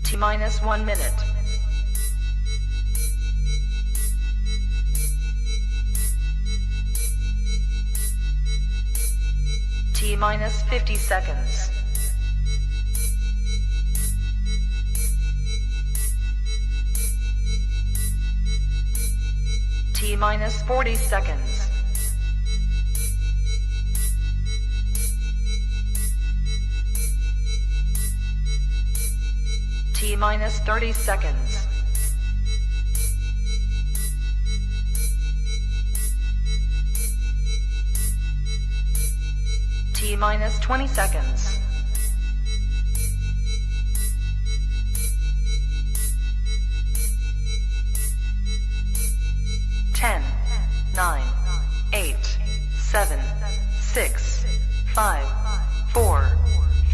T-minus 1 minute. T-minus 50 seconds. T-minus 40 seconds. T-minus 30 seconds. T-minus 20 seconds. Ten, 9, 8, 7, 6, 5, 4,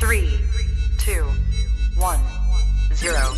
3, 2, 1, 0.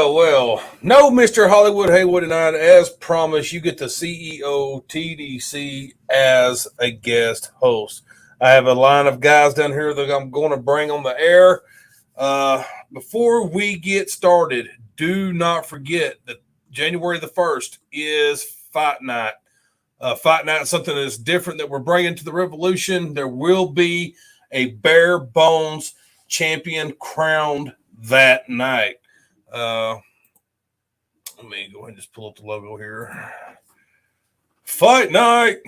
Well. No, Mr. Hollywood Haywood and I, as promised, you get the CEO TDC as a guest host. I have a line of guys down here that I'm going to bring on the air. Before we get started, do not forget that January the 1st is Fight Night. Fight Night is something that's different that we're bringing to the Revolution. There will be a bare bones champion crowned that night. Let me go ahead and just pull up the logo here. Fight Night,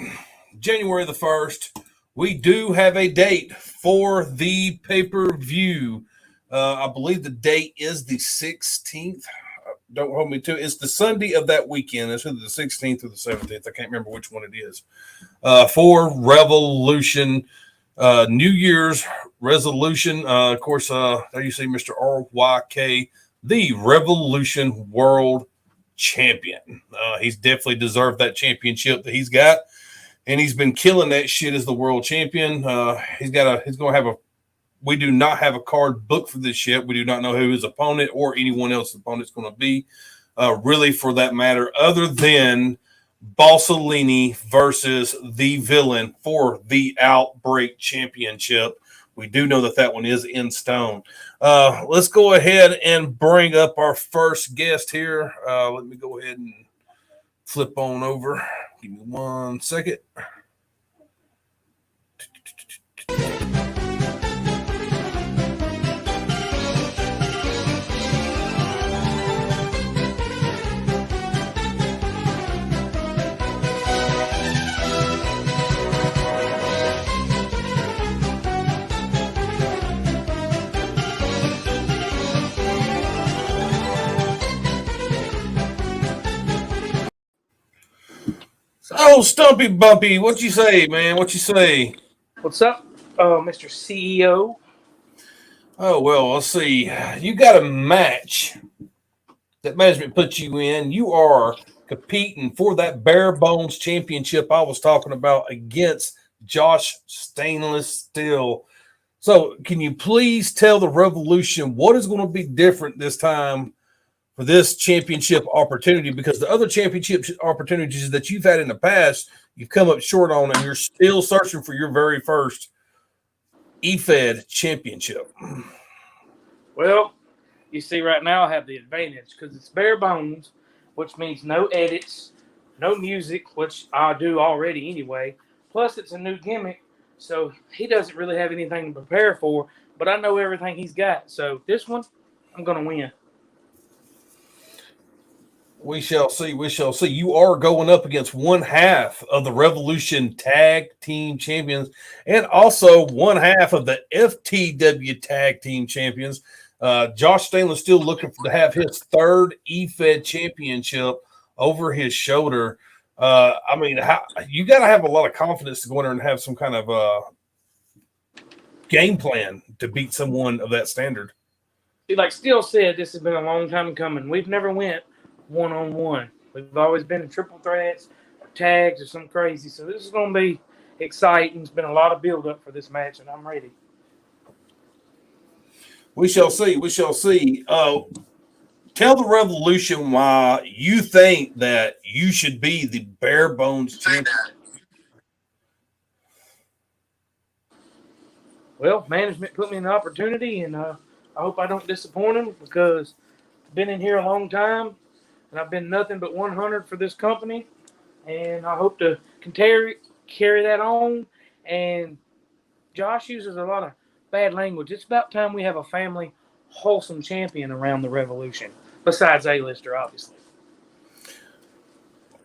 January the 1st. We do have a date for the pay-per-view. I believe the date is the 16th. Don't hold me to it. It's the Sunday of that weekend. It's either the 16th or the 17th. I can't remember which one it is. For Revolution, New Year's resolution. Of course, there you see Mr. RYK, the Revolution World Champion. He's definitely deserved that championship that he's got, and he's been killing that shit as the world champion. He's going to have a. We do not have a card booked for this yet. We do not know who his opponent or anyone else's opponent is going to be, really, for that matter, other than Cellini versus the Villain for the Outbreak Championship. We do know that one is in stone. Let's go ahead and bring up our first guest here. Let me go ahead and flip on over. Give me 1 second. Oh, Stumpy Bumpy, what you say, man? What you say? What's up, Mr. CEO? Oh, well, let's see. You got a match that management put you in. You are competing for that bare bones championship I was talking about against Josh Stainless Steele. So can you please tell the Revolution what is going to be different this time for this championship opportunity? Because the other championship opportunities that you've had in the past, you've come up short on, and you're still searching for your very first EFED championship. Well, you see, right now I have the advantage because it's bare bones, which means no edits, no music, which I do already anyway. Plus, it's a new gimmick, so he doesn't really have anything to prepare for, but I know everything he's got. So this one, I'm going to win. We shall see. We shall see. You are going up against one half of the Revolution Tag Team Champions and also one half of the FTW Tag Team Champions. Josh Stainless still looking to have his third EFED championship over his shoulder. I mean, you got to have a lot of confidence to go in there and have some kind of game plan to beat someone of that standard. Like Steele said, this has been a long time coming. We've never went one-on-one. We've always been in triple threats, or tags, or something crazy. So this is going to be exciting. It's been a lot of build-up for this match, and I'm ready. We shall see. We shall see. Tell the Revolution why you think that you should be the bare bones champion. Well, management put me in the opportunity, and I hope I don't disappoint them because I've been in here a long time, and I've been nothing but 100 for this company, and I hope to carry that on. And Josh uses a lot of bad language. It's about time we have a family, wholesome champion around the Revolution, besides A-Lister, obviously.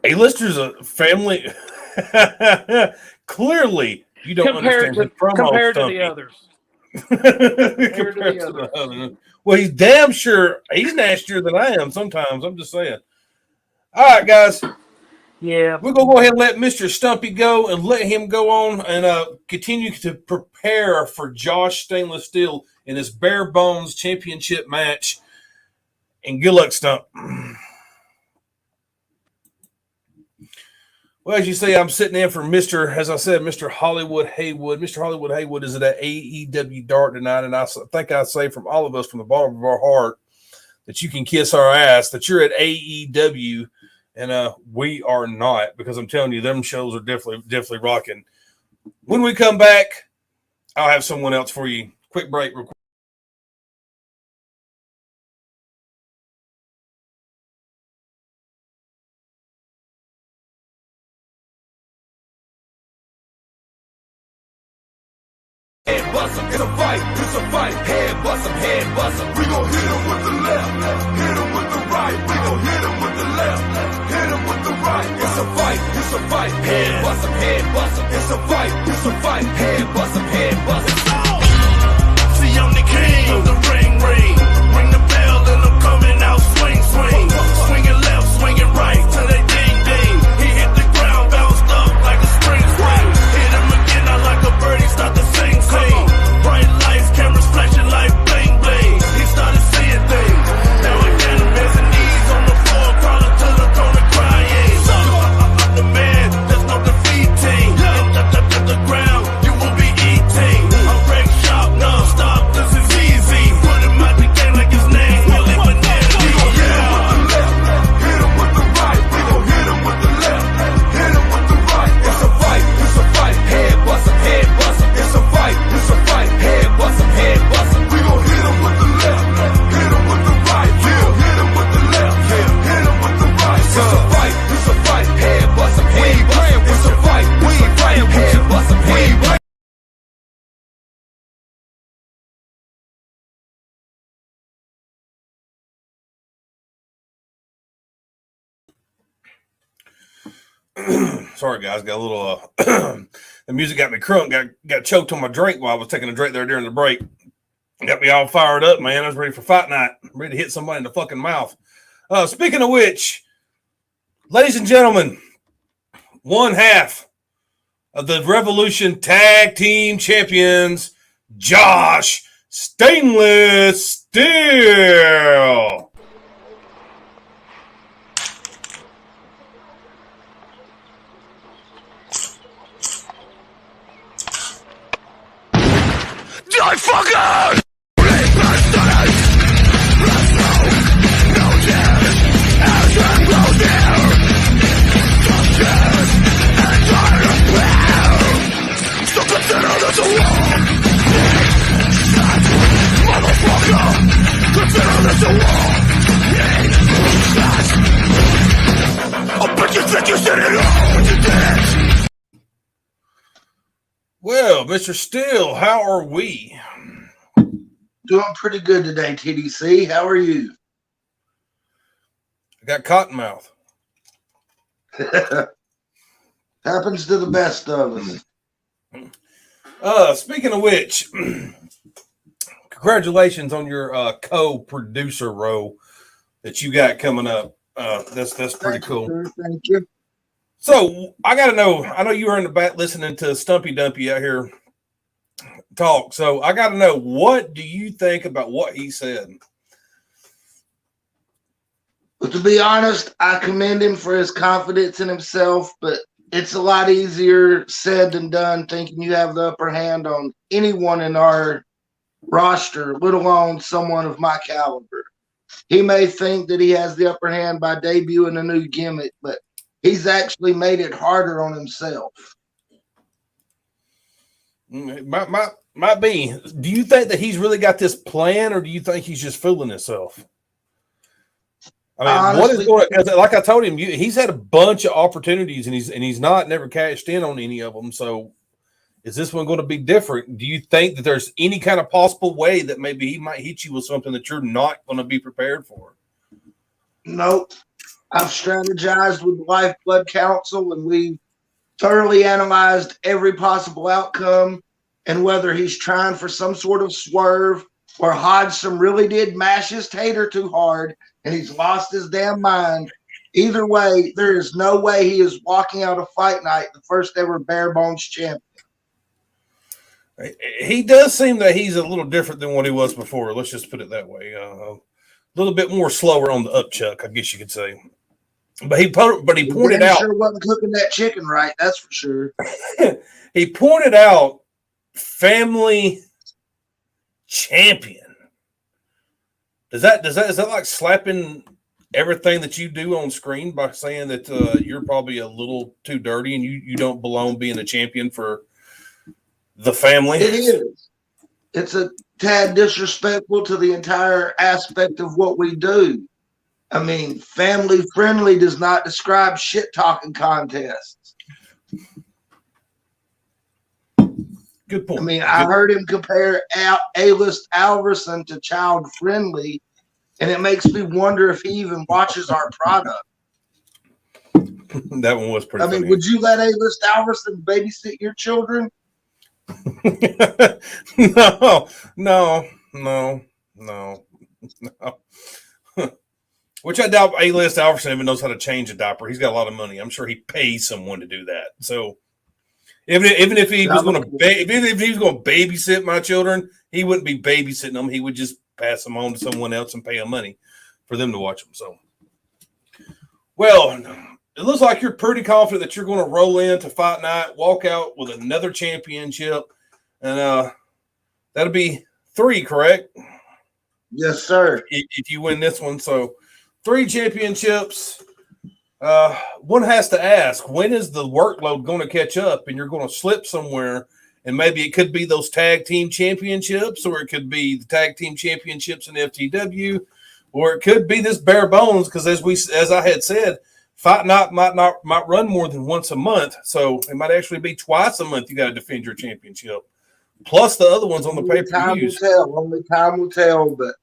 A-Lister's a family. Clearly, you don't compared understand compared to the others. Compared to the others. Well, he's damn sure. He's nastier than I am sometimes. I'm just saying. All right, guys. Yeah. We're going to go ahead and let Mr. Stumpy go and let him go on and continue to prepare for Josh Stainless Steel in this bare bones championship match. And good luck, Stump. Well, as you say, I'm sitting in for Mr. Hollywood Haywood. Mr. Hollywood Haywood is at AEW Dark tonight, and I think I say from all of us from the bottom of our heart that you can kiss our ass, that you're at AEW, and we are not, because I'm telling you, them shows are definitely rocking. When we come back, I'll have someone else for you. Quick break. Head bust him, it's a fight, head bust him, we gon' hit him with the left, hit him with the right, we gon' hit him with the left, hit him with the right, it's a fight, head bust him, it's a fight, head bust him, see I'm the king of the ring, ring the bell and I'm coming out, swing, swinging left, swinging right, till they ding, he hit the ground, bounced up like a spring, hit him again, I like a birdie, start to sing. Bright lights, cameras flashing like bling bling. He started seeing things. Now I got him hands and knees on the floor, crawling to the corner crying. I'm the man, there's no defeating. Hit the ground, you will be eating. I'm wreck shop, non-stop, this is easy. Put him out the game like his name, Willie Banana. We gon' hit him with the left, hit him with the right. We gon' hit him with the left, hit him with the right. It's a fight, head bust him, it's a fight, head bust him, we gon' hit him with the left, hit him with the right, yeah, hit him with the left, yeah, hit him with the right. It's a fight, head bust him, we ain't playing with a fight, we ain't playing with head bust him, we ain't playing. Sorry, guys. Got a little. The music got me crunk. Got choked on my drink while I was taking a drink there during the break. Got me all fired up, man. I was ready for fight night. I'm ready to hit somebody in the fucking mouth. Speaking of which, ladies and gentlemen, one half of the Revolution Tag Team Champions, Josh Stainless Steel. Die fucker! Well, Mr. Steele, how are we? Doing pretty good today, TDC. How are you? I got cotton mouth. Happens to the best of us. Speaking of which, congratulations on your co-producer role that you got coming up. That's pretty cool. Thank you. So I got to know. I know you were in the back listening to Stumpy Dumpy out here talk. So I got to know, what do you think about what he said? But to be honest, I commend him for his confidence in himself, but it's a lot easier said than done thinking you have the upper hand on anyone in our roster, let alone someone of my caliber. He may think that he has the upper hand by debuting a new gimmick, but he's actually made it harder on himself. Might be. Do you think that he's really got this plan, or do you think he's just fooling himself? I mean, Honestly, what is going? Like I told him, he's had a bunch of opportunities, and he's never cashed in on any of them. So, is this one going to be different? Do you think that there's any kind of possible way that maybe he might hit you with something that you're not going to be prepared for? Nope. I've strategized with the Lifeblood Council, and we've thoroughly analyzed every possible outcome and whether he's trying for some sort of swerve or Hodgson really did mash his tater too hard and he's lost his damn mind. Either way, there is no way he is walking out of Fight Night the first ever bare bones champion. He does seem that he's a little different than what he was before. Let's just put it that way. A little bit more slower on the upchuck, I guess you could say. But he pointed out. Sure wasn't cooking that chicken right. That's for sure. He pointed out family champion. Is that like slapping everything that you do on screen by saying that you're probably a little too dirty and you don't belong being a champion for the family? It is. It's a tad disrespectful to the entire aspect of what we do. I mean, family friendly does not describe shit talking contests. Good point. I mean, I heard him compare A-list Alverson to child friendly, and it makes me wonder if he even watches our product. That one was pretty funny. I mean, would you let A-list Alverson babysit your children? No. Which I doubt A-list Alverson even knows how to change a diaper. He's got a lot of money. I'm sure he pays someone to do that. So even if he was going to babysit my children, he wouldn't be babysitting them. He would just pass them on to someone else and pay them money for them to watch them. So, well, it looks like you're pretty confident that you're going to roll into Fight Night, walk out with another championship, and that'll be 3, correct? Yes, sir. If you win this one, so 3 championships. One has to ask, when is the workload going to catch up and you're going to slip somewhere? And maybe it could be those tag team championships, or it could be the tag team championships in FTW, or it could be this bare bones. Because as I had said, Fight Night might run more than once a month, so it might actually be twice a month. You got to defend your championship, plus the other ones on the pay-per-views. Only time will tell. But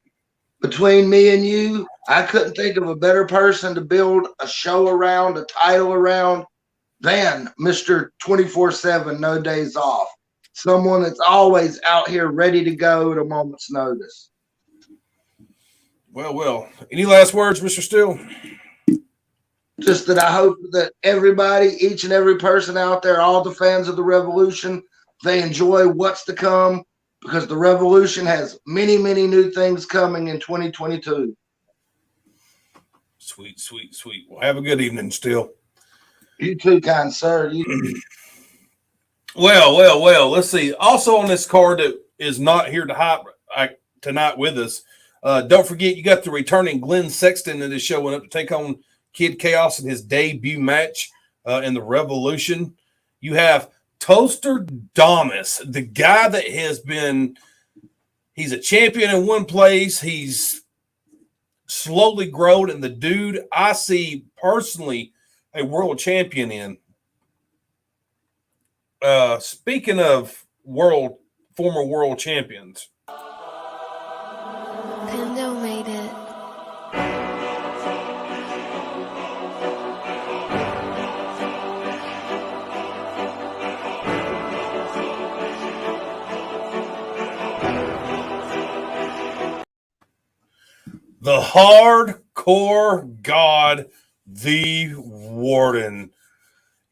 between me and you, I couldn't think of a better person to build a show around, a title around, than Mr. 24/7, no days off. Someone that's always out here ready to go at a moment's notice. Well. Any last words, Mr. Steele? Just that I hope that everybody, each and every person out there, all the fans of the Revolution, they enjoy what's to come, because the Revolution has many, many new things coming in 2022. Sweet. Well, have a good evening, Steele. You too, kind sir. Well. Let's see. Also on this card that is not here tonight with us, don't forget you got the returning Glenn Sexton that is showing up to take on Kid Chaos in his debut match in the Revolution. You have Toaster Damas, the guy that he's a champion in one place. He's slowly grown, and the dude I see personally a world champion in. Speaking of former world champions. Pendo made it. The hardcore god, the Warden.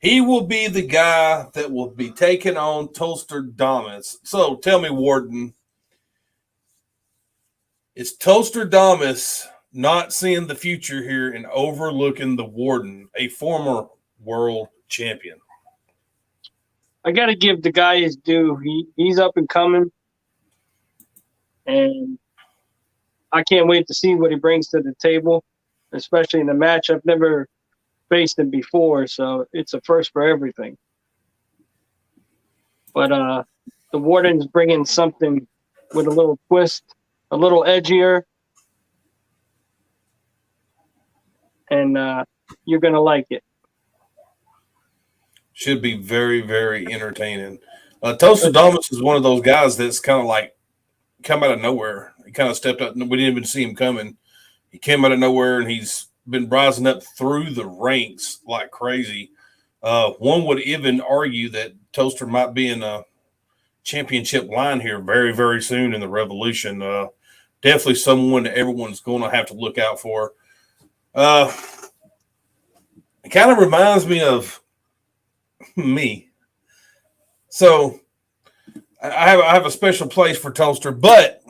He will be the guy that will be taking on Toaster-Damas. So tell me, Warden, is Toaster-Damas not seeing the future here and overlooking the Warden, a former world champion? I got to give the guy his due. He's up and coming, and I can't wait to see what he brings to the table, especially in the match. I've never faced him before, so it's a first for everything. But the Warden's bringing something with a little twist, a little edgier, and you're going to like it. Should be very, very entertaining. Toaster-Damas is one of those guys that's kind of like come out of nowhere. He kind of stepped up. We didn't even see him coming. He came out of nowhere, and he's been rising up through the ranks like crazy. One would even argue that Toaster might be in a championship line here very, very soon in the Revolution. Definitely someone that everyone's going to have to look out for. It kind of reminds me of me. So I have a special place for Toaster, but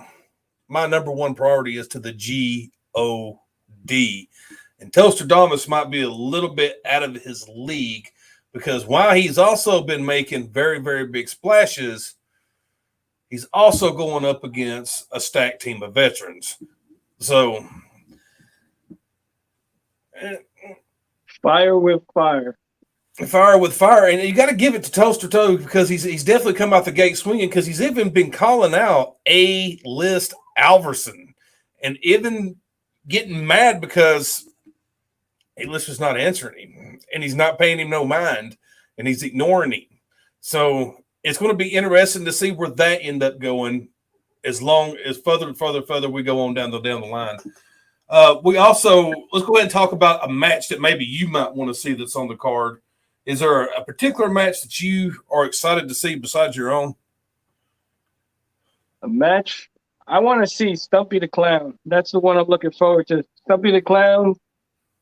my number one priority is to the G-O-D. And Toaster-Damas might be a little bit out of his league because while he's also been making very, very big splashes, he's also going up against a stacked team of veterans. So fire with fire. Fire with fire. And you got to give it to Toaster, too, because he's definitely come out the gate swinging because he's even been calling out A-list Alverson and even getting mad because A-list is not answering him and he's not paying him no mind and he's ignoring him. So it's going to be interesting to see where that end up going as long as further we go on down the line. We also, let's go ahead and talk about a match that maybe you might want to see that's on the card. Is there a particular match that you are excited to see besides your own? A match? I want to see Stumpy the Clown. That's the one I'm looking forward to. Stumpy the Clown,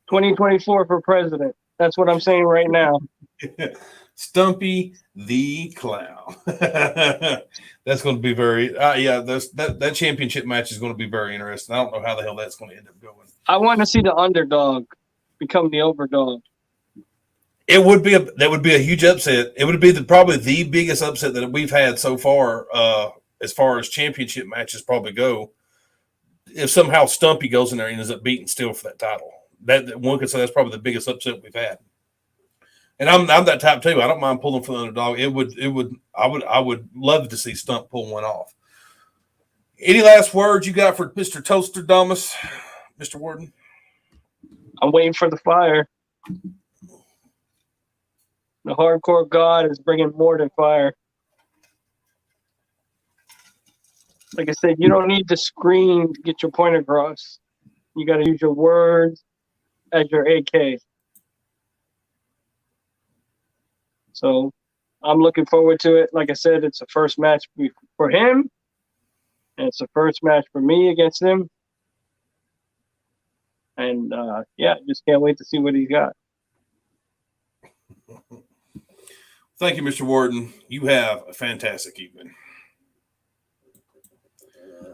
2024 for president. That's what I'm saying right now. Stumpy the Clown. That's going to be very, that championship match is going to be very interesting. I don't know how the hell that's going to end up going. I want to see the underdog become the overdog. That would be a huge upset. It would be probably the biggest upset that we've had so far as championship matches probably go. If somehow Stumpy goes in there and ends up beating Steele for that title, that one could say that's probably the biggest upset we've had. And I'm that type too. I don't mind pulling for the underdog. I would love to see Stump pull one off. Any last words you got for Mr. Toaster-Damas, Mr. Warden? I'm waiting for the fire. The hardcore god is bringing more than fire. Like I said, you don't need to scream to get your point across. You got to use your words as your AK. So I'm looking forward to it. Like I said, it's the first match for him, and it's the first match for me against him. And, just can't wait to see what he's got. Thank you, Mr. Warden. You have a fantastic evening.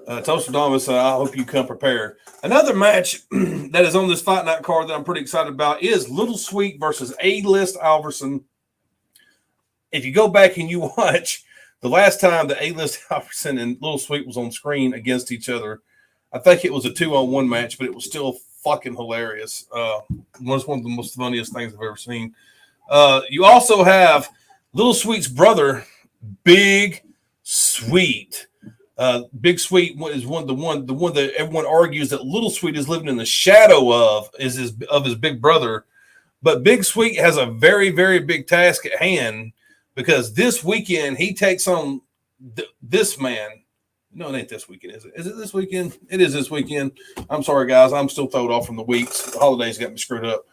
Toaster-Damas, I hope you come prepared. Another match that is on this Fight Night card that I'm pretty excited about is Little Sweet versus A-List Alverson. If you go back and you watch the last time the A-List Alverson and Little Sweet was on screen against each other, I think it was a 2-on-1 match, but it was still fucking hilarious. One of the most funniest things I've ever seen. You also have Little Sweet's brother, Big Sweet. Big Sweet is the one that everyone argues that Little Sweet is living in the shadow of his big brother. But Big Sweet has a very, very big task at hand because this weekend he takes on this man. No, it ain't this weekend, is it? Is it this weekend? It is this weekend. I'm sorry, guys. I'm still thrown off from the weeks. The holidays got me screwed up.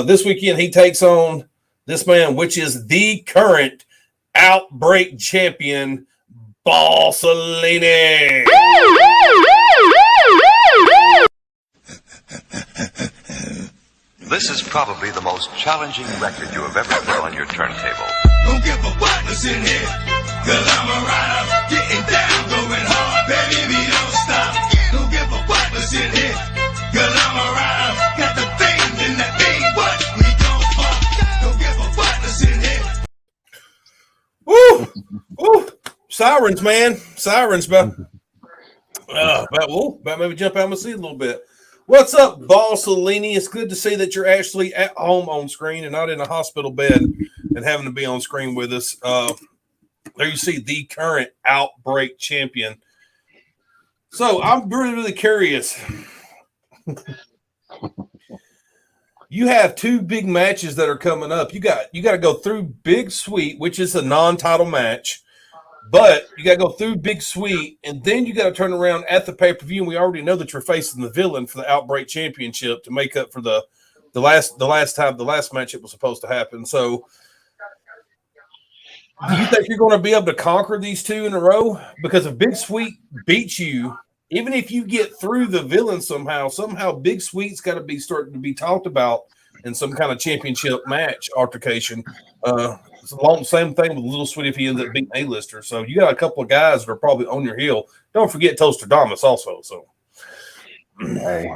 This weekend he takes on this man, which is the current Outbreak champion, Cellini. This is probably the most challenging record you have ever put on your turntable. Don't give a fuck what's in here. Cause I'm a rider, getting down, going hard, baby, we don't stop. Don't give a fuck what's in here. Cause I'm a rider, got the things in that thing, what we gon' fuck. Don't give a fuck what's in here. Woo! Woo! Sirens, man. Sirens, about maybe jump out of my seat a little bit. What's up, Boss Cellini? It's good to see that you're actually at home on screen and not in a hospital bed and having to be on screen with us. There you see the current Outbreak champion. So I'm really, really curious. You have two big matches that are coming up. You got to go through Big Sweet, which is a non-title match. But you got to go through Big Sweet, and then you got to turn around at the pay-per-view, and we already know that you're facing the villain for the Outbreak Championship to make up for the last match it was supposed to happen. So do you think you're going to be able to conquer these two in a row? Because if Big Sweet beats you, even if you get through the villain somehow Big Sweet's got to be starting to be talked about in some kind of championship match altercation. It's the same thing with Little Sweet if he ends up beating A-lister. So you got a couple of guys that are probably on your heel. Don't forget Toaster Damas also. So hey,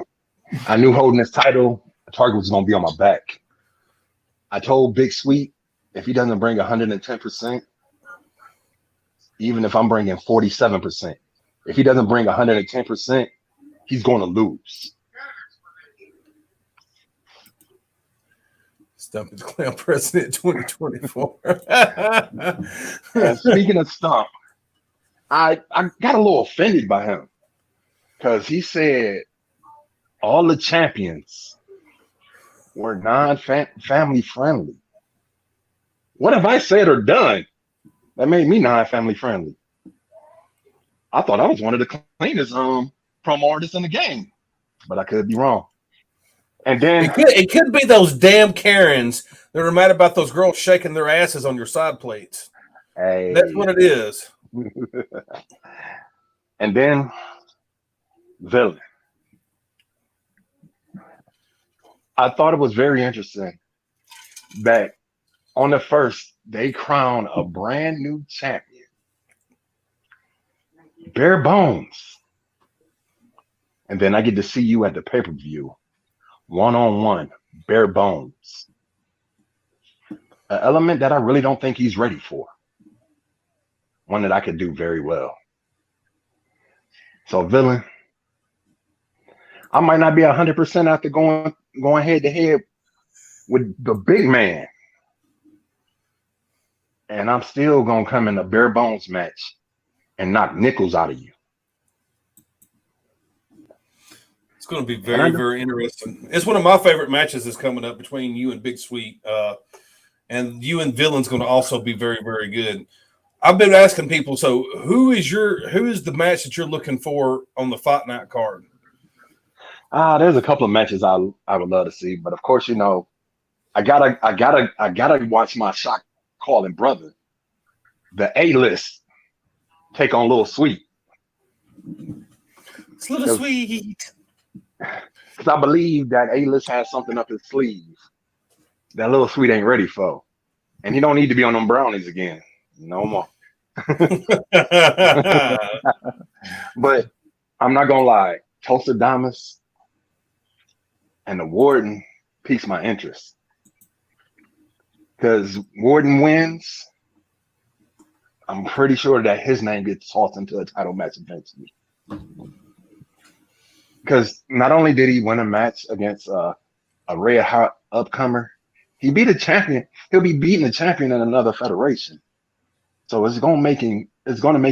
I knew holding this title, the target was going to be on my back. I told Big Sweet if he doesn't bring 110%, even if I'm bringing 47%, if he doesn't bring 110%, he's going to lose. Stumpy the Clown President 2024. And speaking of Stump, I got a little offended by him because he said all the champions were non-family friendly. What have I said or done that made me non-family friendly? I thought I was one of the cleanest promo artists in the game, but I could be wrong. And then it could be those damn Karens that are mad about those girls shaking their asses on your side plates. Hey. That's what it is. And then villain. I thought it was very interesting that on the first, they crown a brand new champion. Bare bones. And then I get to see you at the pay-per-view. One-on-one, bare bones. An element that I really don't think he's ready for. One that I could do very well. So villain, I might not be 100% after going head to head with the big man. And I'm still going to come in a bare bones match and knock nickels out of you. It's going to be very, very interesting. It's one of my favorite matches that's coming up between you and Big Sweet. And you and Villain's going to also be very, very good. I've been asking people, so who is the match that you're looking for on the Fight Night card? There's a couple of matches I would love to see, but of course, I gotta watch my shot calling brother, the A-list, take on Little Sweet. It's Little Sweet. Because I believe that A-list has something up his sleeve that Little Sweet ain't ready for. And he don't need to be on them brownies again. No more. But I'm not going to lie. Toaster Damas and the Warden piques my interest. Because Warden wins, I'm pretty sure that his name gets tossed into a title match eventually. Because not only did he win a match against a red hot upcomer, he beat a champion. He'll be beating a champion in another federation. So it's going to make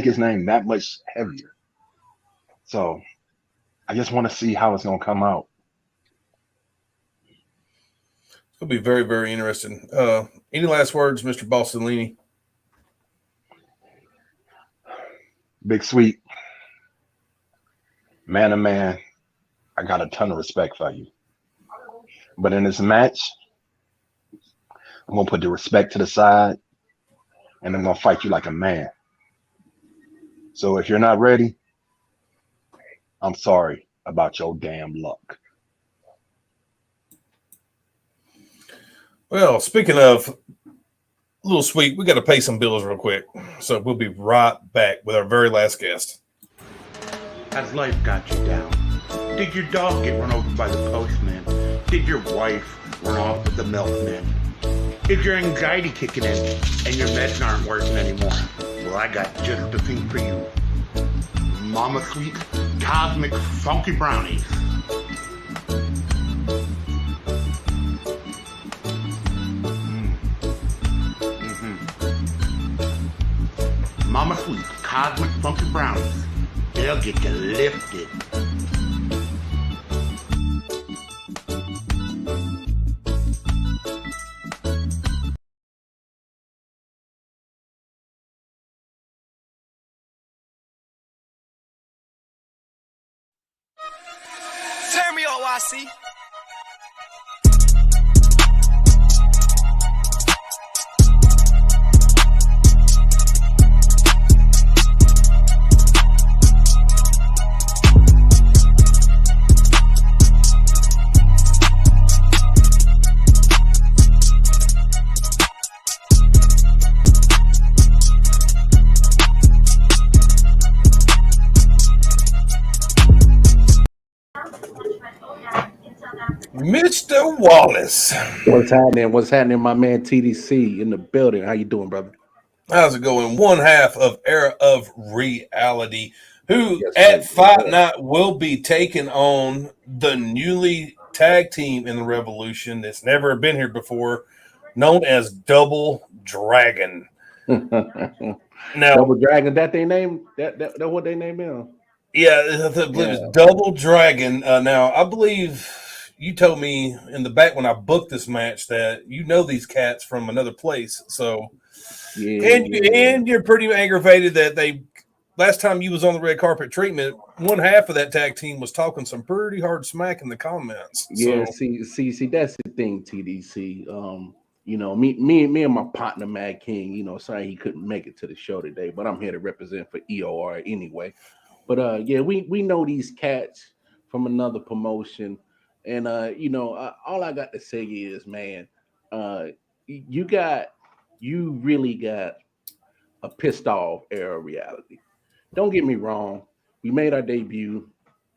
his name that much heavier. So I just want to see how it's going to come out. It'll be very, very interesting. Any last words, Mr. Cellini? Big Sweet, man to man, I got a ton of respect for you. But in this match, I'm going to put the respect to the side, and I'm going to fight you like a man. So if you're not ready, I'm sorry about your damn luck. Well, speaking of Little Sweet, we got to pay some bills real quick. So we'll be right back with our very last guest. Has life got you down? Did your dog get run over by the postman? Did your wife run off with the milkman? Is your anxiety kicking in and your meds aren't working anymore? Well, I got just the thing for you. Mama Sweet Cosmic Funky Brownies. Mama Sweet Cosmic Funky Brownies. They'll get you lifted. Turn me on, YC. Mr. Wallace. What's happening? What's happening, my man TDC in the building? How you doing, brother? How's it going? One half of Era of Reality, who Yes, at sir. Fight Night will be taking on the newly tag team in the Revolution that's never been here before, known as Double Dragon. Now, Double Dragon, that they name that what they name is? yeah, I believe it's Double Dragon. Now, I believe you told me in the back when I booked this match that you know these cats from another place. So, and you're pretty aggravated that they last time you was on the red carpet treatment, one half of that tag team was talking some pretty hard smack in the comments. Yeah, So, see, that's the thing, TDC. You know, me and my partner Mad King, you know, sorry he couldn't make it to the show today, but I'm here to represent for EOR anyway. But yeah, we know these cats from another promotion, and you know, all I got to say is, man, you really got a pissed off Era of Reality. Don't get me wrong, we made our debut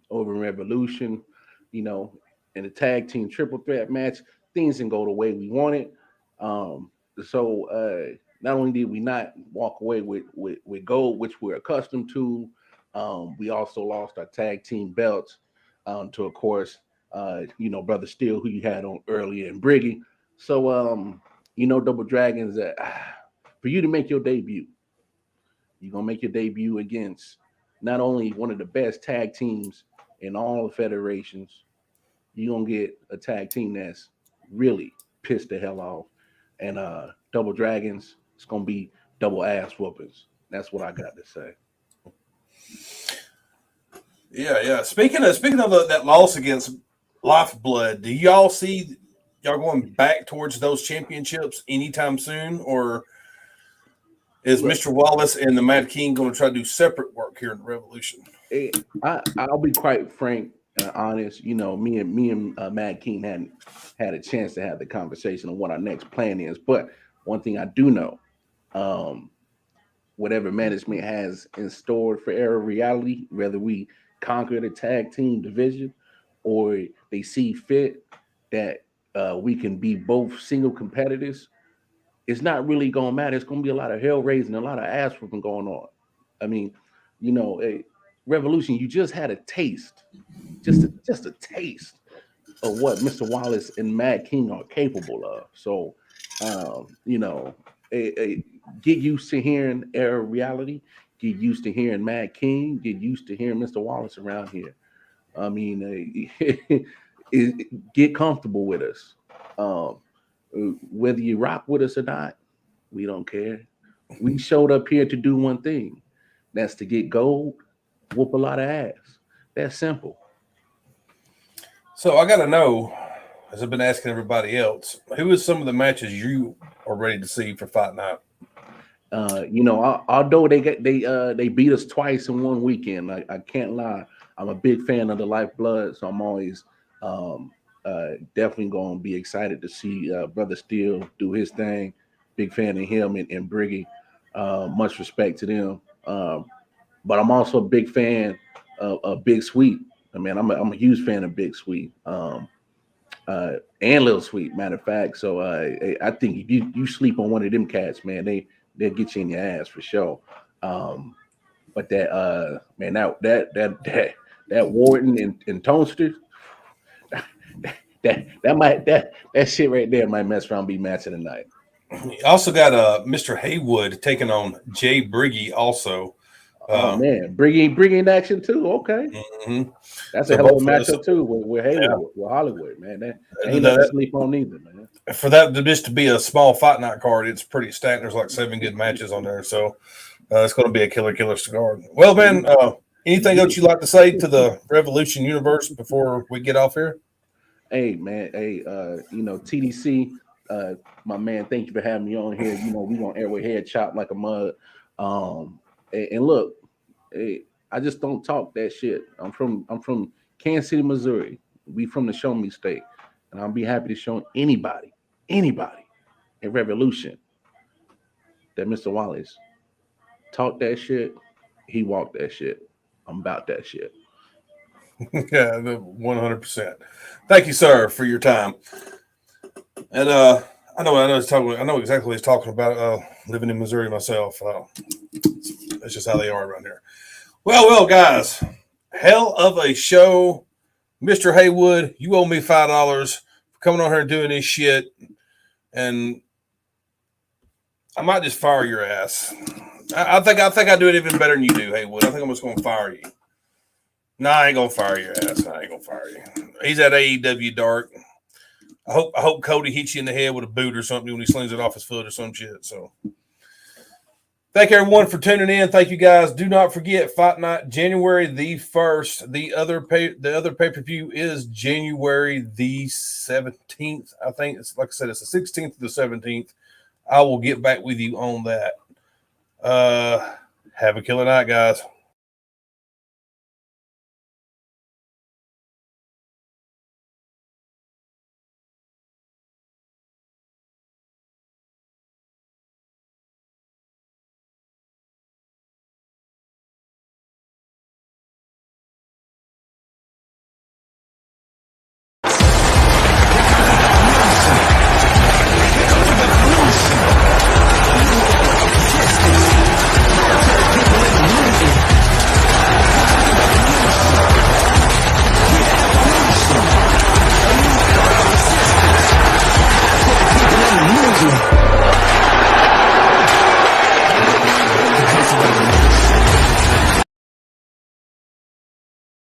over in Revolution, you know, in the tag team triple threat match. Things didn't go the way we wanted. So not only did we not walk away with gold, which we're accustomed to, we also lost our tag team belts to, of course, you know, Brother Steele, who you had on earlier, and Briggy. So, you know, Double Dragons, for you to make your debut, you're going to make your debut against not only one of the best tag teams in all the federations, you're going to get a tag team that's really pissed the hell off. And Double Dragons, it's going to be double ass whoopings. That's what I got to say. yeah. Speaking of that loss against Lifeblood, do y'all see y'all going back towards those championships anytime soon, or is Mr. Wallace and the Mad King going to try to do separate work here in the Revolution? I'll be quite frank and honest. You know, me and Mad King hadn't had a chance to have the conversation on what our next plan is. But one thing I do know, whatever management has in store for Era Reality, whether we conquer the tag team division or they see fit that we can be both single competitors, it's not really going to matter. It's going to be a lot of hell raising, a lot of ass whooping going on. I mean, you know, Revolution, you just had a taste, just a taste of what Mr. Wallace and Mad King are capable of. So, you know, get used to hearing Era Reality, get used to hearing Mad King, get used to hearing Mr. Wallace around here. I mean, get comfortable with us. Whether you rock with us or not, we don't care. We showed up here to do one thing. That's to get gold, whoop a lot of ass. That's simple. So I got to know, as I've been asking everybody else, who is some of the matches you are ready to see for Fight Night? You know, although they beat us twice in one weekend, I can't lie. I'm a big fan of the Lifeblood, so I'm always definitely gonna be excited to see Brother Steele do his thing. Big fan of him and Briggy. Much respect to them. But I'm also a big fan of Big Sweet. I mean, I'm a huge fan of Big Sweet. And Little Sweet, matter of fact. So I think if you sleep on one of them cats, man, they'll get you in your ass for sure. But that man, that Warden and Toaster, that shit right there might mess around and be match of the night. You also got Mr. Haywood taking on Jay Briggy also. Oh man, Briggy in action too. Okay, that's a hell of a matchup too with Haywood, with Hollywood, man. That ain't nothing to sleep on either, man. For that just to be a small fight night card, it's pretty stacked. There's like 7 good matches on there, so it's going to be a killer cigar. Well, man, anything else you'd like to say to the Revolution universe before we get off here? Hey, man. Hey, TDC, my man. Thank you for having me on here. You know, we gonna air with head chopped like a mug. And look, hey, I just don't talk that shit. I'm from Kansas City, Missouri. We from the Show Me State, and I'll be happy to show anybody at Revolution that Mr. Wallace talk that shit. He walked that shit. I'm about that shit. Yeah, 100%. Thank you, sir, for your time. And I know exactly what he's talking about. Living in Missouri myself, that's just how they are around here. Well, guys, hell of a show, Mr. Haywood. You owe me $5 for coming on here and doing this shit, and I might just fire your ass. I think I do it even better than you do, Haywood. I think I'm just going to fire you. No, I ain't gonna fire your ass. I ain't gonna fire you. He's at AEW Dark. I hope Cody hits you in the head with a boot or something when he slings it off his foot or some shit. So, thank everyone for tuning in. Thank you guys. Do not forget Fight Night, January the 1st. The other pay-per-view is January the 17th. I think it's like I said, it's the 16th to the 17th. I will get back with you on that. Have a killer night, guys.